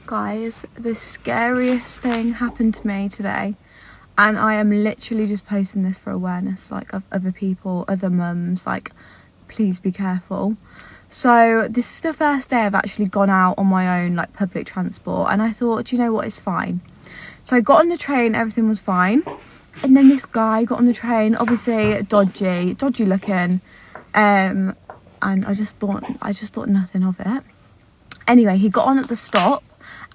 Guys, the scariest thing happened to me today, and I am literally just posting this for awareness, like, of other people, other mums, like, please be careful. So this is the first day I've actually gone out on my own, like, public transport, and I thought, do you know what, it's fine. So I got on the train, everything was fine, and then this guy got on the train, obviously dodgy looking, and I just thought nothing of it. Anyway, he got on at the stop,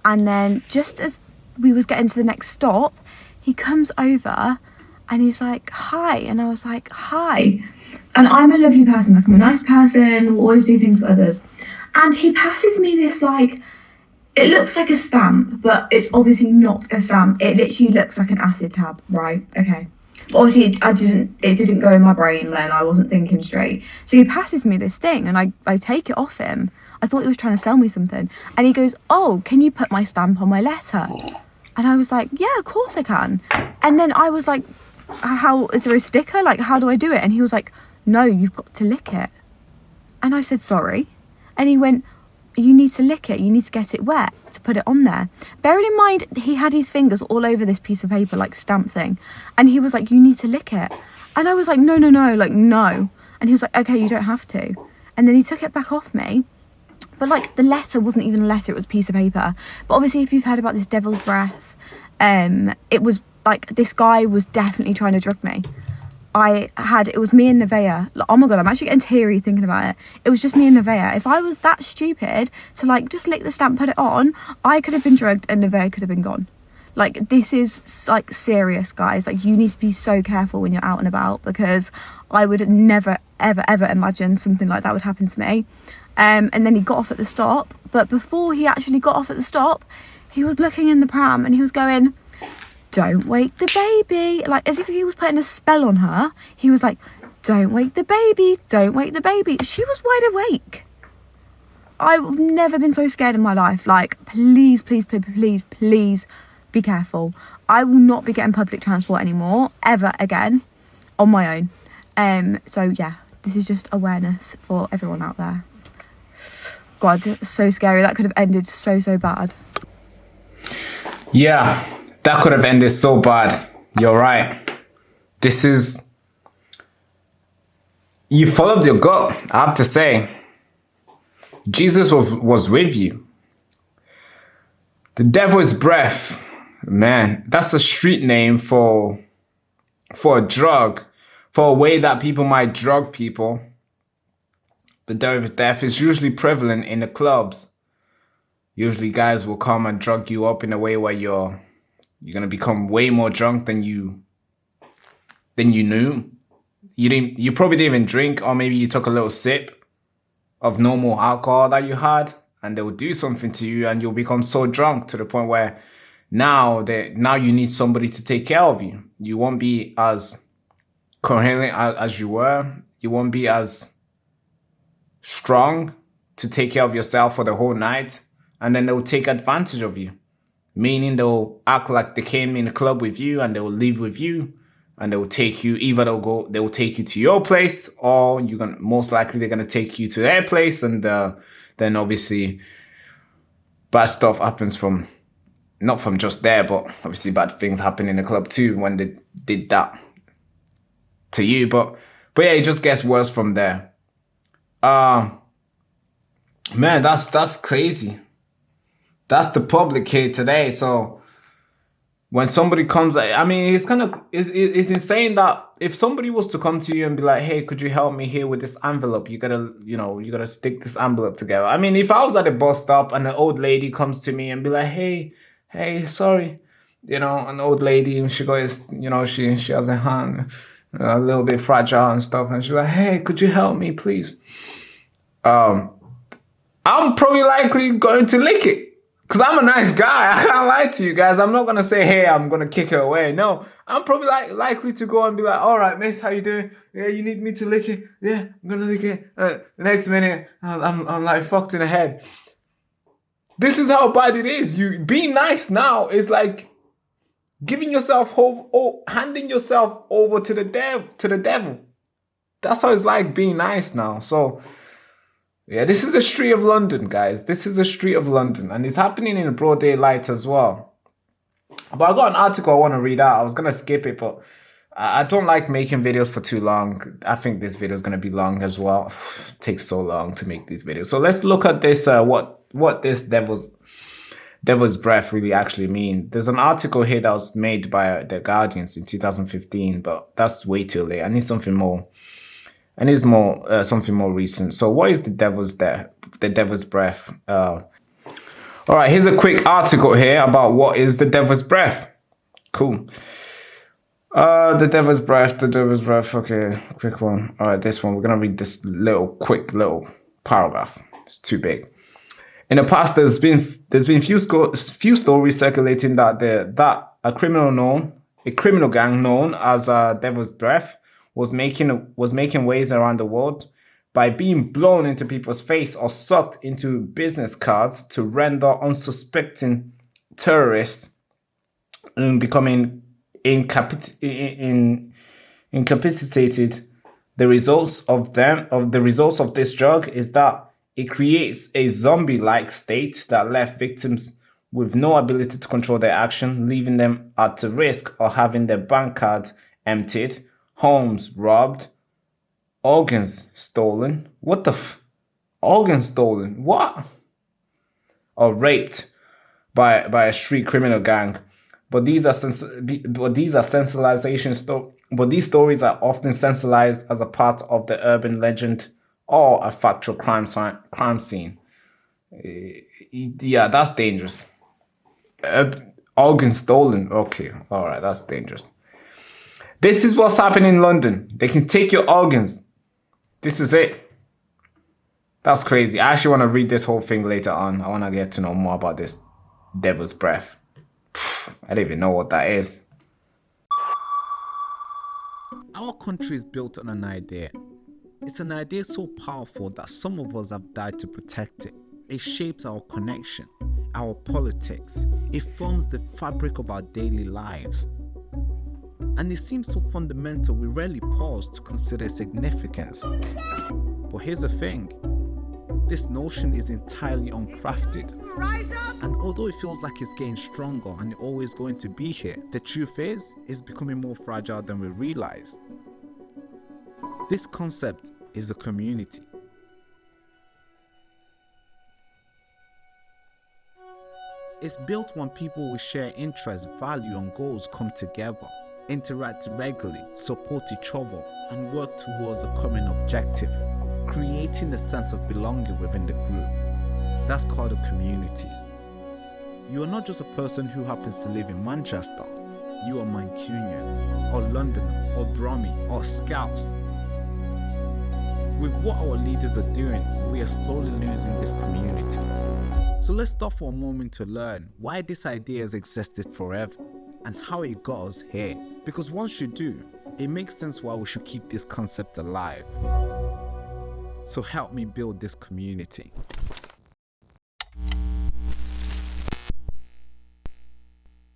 and then just as we was getting to the next stop, he comes over and he's like, hi. And I was like, hi. And I'm a lovely person, like, I'm a nice person, will always do things for others. And he passes me this, like, it looks like a stamp, but it's obviously not a stamp. It literally looks like an acid tab, right? Okay. But obviously it didn't go in my brain then, I wasn't thinking straight. So he passes me this thing and I take it off him. I thought he was trying to sell me something. And he goes, oh, can you put my stamp on my letter? And I was like, yeah, of course I can. And then I was like, how, is there a sticker? Like, how do I do it? And he was like, no, you've got to lick it. And I said, sorry. And he went, you need to lick it. You need to get it wet to put it on there. Bearing in mind, he had his fingers all over this piece of paper, like stamp thing. And he was like, you need to lick it. And I was like, no, like, no. And he was like, okay, you don't have to. And then he took it back off me. But, like, the letter wasn't even a letter, it was a piece of paper. But obviously, if you've heard about this devil's breath, it was, like, this guy was definitely trying to drug me. It was me and Nevaeh. Like, oh my God, I'm actually getting teary thinking about it. It was just me and Nevaeh. If I was that stupid to, like, just lick the stamp, put it on, I could have been drugged and Nevaeh could have been gone. Like, this is, like, serious, guys. Like, you need to be so careful when you're out and about, because I would never, ever imagine something like that would happen to me. And then he got off at the stop, but before he actually got off at the stop, he was looking in the pram and he was going, don't wake the baby, like, as if he was putting a spell on her. He was like, don't wake the baby, don't wake the baby. She was wide awake. I've never been so scared in my life. Like, please be careful. I will not be getting public transport anymore, ever again, on my own. So yeah, this is just awareness for everyone out there. God, so scary. That could have ended so bad. Yeah, that could have ended so bad. You're right. You followed your gut, I have to say. Jesus was with you. The devil's breath, man, that's a street name for a drug, for a way that people might drug people. The devil's death is usually prevalent in the clubs. Usually guys will come and drug you up in a way where you're gonna become way more drunk than you knew. You probably didn't even drink, or maybe you took a little sip of normal alcohol that you had, and they will do something to you and you'll become so drunk to the point where now you need somebody to take care of you. You won't be as coherent as you were. You won't be as strong to take care of yourself for the whole night, and then they'll take advantage of you, meaning they'll act like they came in the club with you and they will leave with you, and they will take you, either they will take you to your place, or most likely they're gonna take you to their place, and then obviously bad stuff happens not from just there, but obviously bad things happen in the club too when they did that to you. But yeah, it just gets worse from there. Man, that's crazy. That's the public here today. So when somebody comes, I mean, it's insane that if somebody was to come to you and be like, hey, could you help me here with this envelope? You gotta stick this envelope together. I mean, if I was at a bus stop and an old lady comes to me and be like, hey, sorry, an old lady, and she goes, she has a hand a little bit fragile and stuff, and she's like, hey, could you help me, please? I'm probably likely going to lick it, because I'm a nice guy. I can't lie to you guys. I'm not going to say, hey, I'm going to kick her away. No, I'm probably likely to go and be like, all right, miss, how you doing? Yeah, you need me to lick it? Yeah, I'm going to lick it. The next minute, I'm like fucked in the head. This is how bad it is. You being nice now is like giving yourself hope, or handing yourself over to the devil. That's how it's like being nice now. So Yeah, this is the street of London, guys. This is the street of London, and it's happening in broad daylight as well. But I got an article I want to read out. I was gonna skip it, but I don't like making videos for too long. I think this video is gonna be long as well. It takes so long to make these videos. So let's look at this. What this devil's breath really actually mean. There's an article here that was made by the Guardians in 2015, but that's way too late. I need something more. I need something more recent. So what is the devil's breath? All right, here's a quick article here about what is the devil's breath. Cool. The devil's breath. Okay, quick one. All right, this one. We're gonna read this quick little paragraph. It's too big. In the past, there's been few stories circulating that a criminal gang known as Devil's Breath was making waves around the world by being blown into people's face or sucked into business cards to render unsuspecting terrorists becoming incapacitated. The results of this drug is that it creates a zombie-like state that left victims with no ability to control their action, leaving them at risk of having their bank cards emptied, homes robbed, organs stolen. What the organs stolen? What? Or raped by a street criminal gang. But these stories are often sensationalized as a part of the urban legend or a factual crime scene. Yeah, that's dangerous. Organs stolen. Okay, all right, that's dangerous. This is what's happening in London. They can take your organs. This is it. That's crazy. I actually want to read this whole thing later on. I want to get to know more about this devil's breath. I don't even know what that is. Our country is built on an idea. It's an idea so powerful that some of us have died to protect it. It shapes our connection, our politics. It forms the fabric of our daily lives. And it seems so fundamental we rarely pause to consider its significance. But here's the thing. This notion is entirely uncrafted. And although it feels like it's getting stronger and always going to be here, the truth is, it's becoming more fragile than we realize. This concept is a community. It's built when people with shared interests, value and goals come together, interact regularly, support each other and work towards a common objective, creating a sense of belonging within the group. That's called a community. You are not just a person who happens to live in Manchester. You are Mancunian, or Londoner, or Brummy, or Scouse. With what our leaders are doing, we are slowly losing this community. So let's stop for a moment to learn why this idea has existed forever and how it got us here. Because once you do, it makes sense why we should keep this concept alive. So help me build this community.